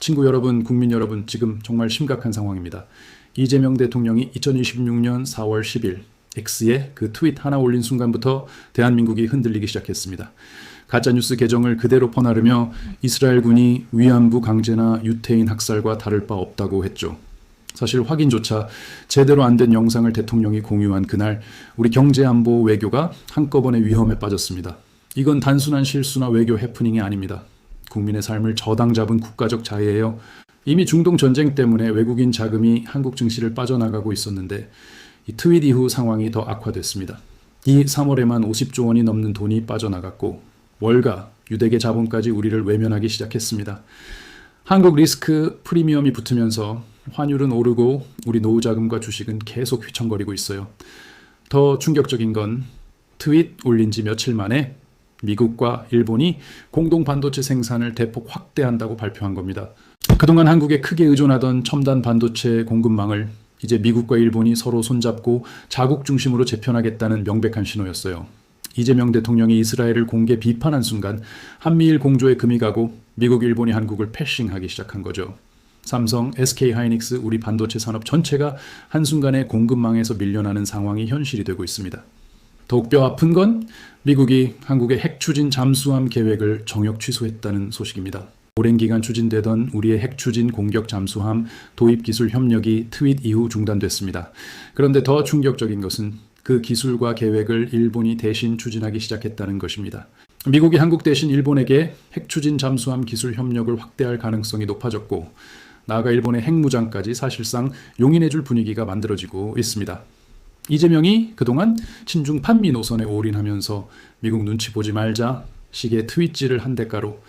친구 여러분, 국민 여러분, 지금 정말 심각한 상황입니다. 이재명 대통령이 2026년 4월 10일 X에 그 트윗 하나 올린 순간부터 대한민국이 흔들리기 시작했습니다. 가짜뉴스 계정을 그대로 퍼나르며 이스라엘군이 위안부 강제나 유태인 학살과 다를 바 없다고 했죠. 사실 확인조차 제대로 안 된 영상을 대통령이 공유한 그날 우리 경제, 안보, 외교가 한꺼번에 위험에 빠졌습니다. 이건 단순한 실수나 외교 해프닝이 아닙니다. 국민의 삶을 저당 잡은 국가적 자해예요. 이미 중동 전쟁 때문에 외국인 자금이 한국 증시를 빠져나가고 있었는데 이 트윗 이후 상황이 더 악화됐습니다. 이 3월에만 50조 원이 넘는 돈이 빠져나갔고 월가, 유대계 자본까지 우리를 외면하기 시작했습니다. 한국 리스크 프리미엄이 붙으면서 환율은 오르고 우리 노후자금과 주식은 계속 휘청거리고 있어요. 더 충격적인 건 트윗 올린 지 며칠 만에 미국과 일본이 공동 반도체 생산을 대폭 확대한다고 발표한 겁니다. 그동안 한국에 크게 의존하던 첨단 반도체 공급망을 이제 미국과 일본이 서로 손잡고 자국 중심으로 재편하겠다는 명백한 신호였어요. 이재명 대통령이 이스라엘을 공개 비판한 순간 한미일 공조에 금이 가고 미국, 일본이 한국을 패싱하기 시작한 거죠. 삼성, SK하이닉스, 우리 반도체 산업 전체가 한순간에 공급망에서 밀려나는 상황이 현실이 되고 있습니다. 더욱 뼈 아픈 건 미국이 한국의 핵 추진 잠수함 계획을 정역 취소했다는 소식입니다. 오랜 기간 추진되던 우리의 핵 추진 공격 잠수함 도입 기술 협력이 트윗 이후 중단됐습니다. 그런데 더 충격적인 것은 그 기술과 계획을 일본이 대신 추진하기 시작했다는 것입니다. 미국이 한국 대신 일본에게 핵 추진 잠수함 기술 협력을 확대할 가능성이 높아졌고 나아가 일본의 핵무장까지 사실상 용인해줄 분위기가 만들어지고 있습니다. 이재명이 그동안 친중 판미 노선에 올인하면서 미국 눈치 보지 말자 식의 트윗질을 한 대가로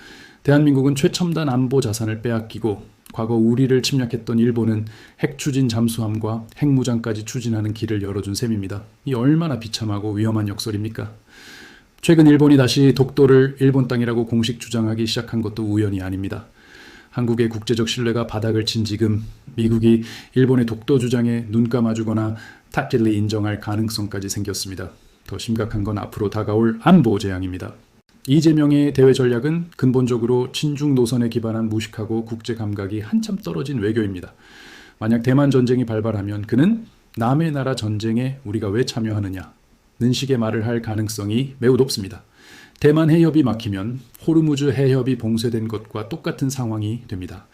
대한민국은 최첨단 안보 자산을 빼앗기고 과거 우리를 침략했던 일본은 핵 추진 잠수함과 핵무장까지 추진하는 길을 열어준 셈입니다. 이 얼마나 비참하고 위험한 역설입니까? 최근 일본이 다시 독도를 일본 땅이라고 공식 주장하기 시작한 것도 우연이 아닙니다. 한국의 국제적 신뢰가 바닥을 친 지금 미국이 일본의 독도 주장에 눈 감아주거나 타켓리 인정할 가능성까지 생겼습니다. 더 심각한 건 앞으로 다가올 안보 재앙입니다. 이재명의 대외 전략은 근본적으로 친중 노선에 기반한 무식하고 국제 감각이 한참 떨어진 외교입니다. 만약 대만 전쟁이 발발하면 그는 남의 나라 전쟁에 우리가 왜 참여하느냐는 식의 말을 할 가능성이 매우 높습니다. 대만 해협이 막히면 호르무즈 해협이 봉쇄된 것과 똑같은 상황이 됩니다.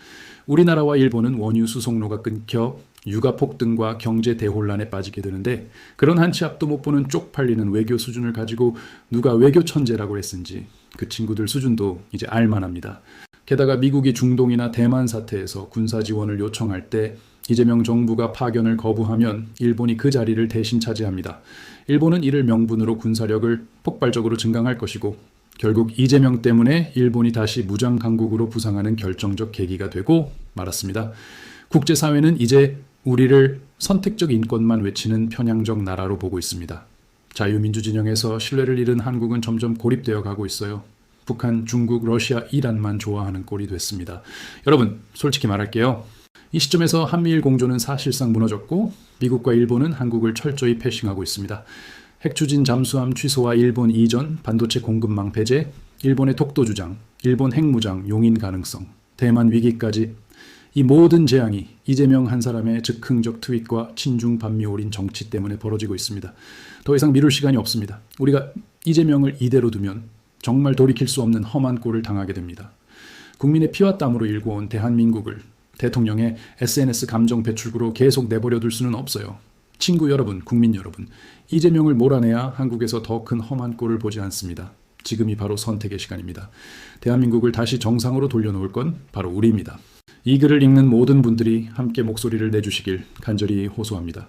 우리나라와 일본은 원유 수송로가 끊겨 유가 폭등과 경제 대혼란에 빠지게 되는데 그런 한 치 앞도 못 보는 쪽팔리는 외교 수준을 가지고 누가 외교 천재라고 했은지 그 친구들 수준도 이제 알만합니다. 게다가 미국이 중동이나 대만 사태에서 군사 지원을 요청할 때 이재명 정부가 파견을 거부하면 일본이 그 자리를 대신 차지합니다. 일본은 이를 명분으로 군사력을 폭발적으로 증강할 것이고 결국 이재명 때문에 일본이 다시 무장 강국으로 부상하는 결정적 계기가 되고 말았습니다. 국제사회는 이제 우리를 선택적 인권만 외치는 편향적 나라로 보고 있습니다. 자유민주 진영에서 신뢰를 잃은 한국은 점점 고립되어 가고 있어요. 북한, 중국, 러시아, 이란만 좋아하는 꼴이 됐습니다. 여러분, 솔직히 말할게요. 이 시점에서 한미일 공조는 사실상 무너졌고 미국과 일본은 한국을 철저히 패싱하고 있습니다. 핵추진 잠수함 취소와 일본 이전, 반도체 공급망 폐쇄, 일본의 독도 주장, 일본 핵무장 용인 가능성, 대만 위기까지 이 모든 재앙이 이재명 한 사람의 즉흥적 트윗과 친중 반미 올인 정치 때문에 벌어지고 있습니다. 더 이상 미룰 시간이 없습니다. 우리가 이재명을 이대로 두면 정말 돌이킬 수 없는 험한 꼴을 당하게 됩니다. 국민의 피와 땀으로 일궈온 대한민국을 대통령의 SNS 감정 배출구로 계속 내버려 둘 수는 없어요. 친구 여러분, 국민 여러분, 이재명을 몰아내야 한국에서 더 큰 험한 꼴을 보지 않습니다. 지금이 바로 선택의 시간입니다. 대한민국을 다시 정상으로 돌려놓을 건 바로 우리입니다. 이 글을 읽는 모든 분들이 함께 목소리를 내주시길 간절히 호소합니다.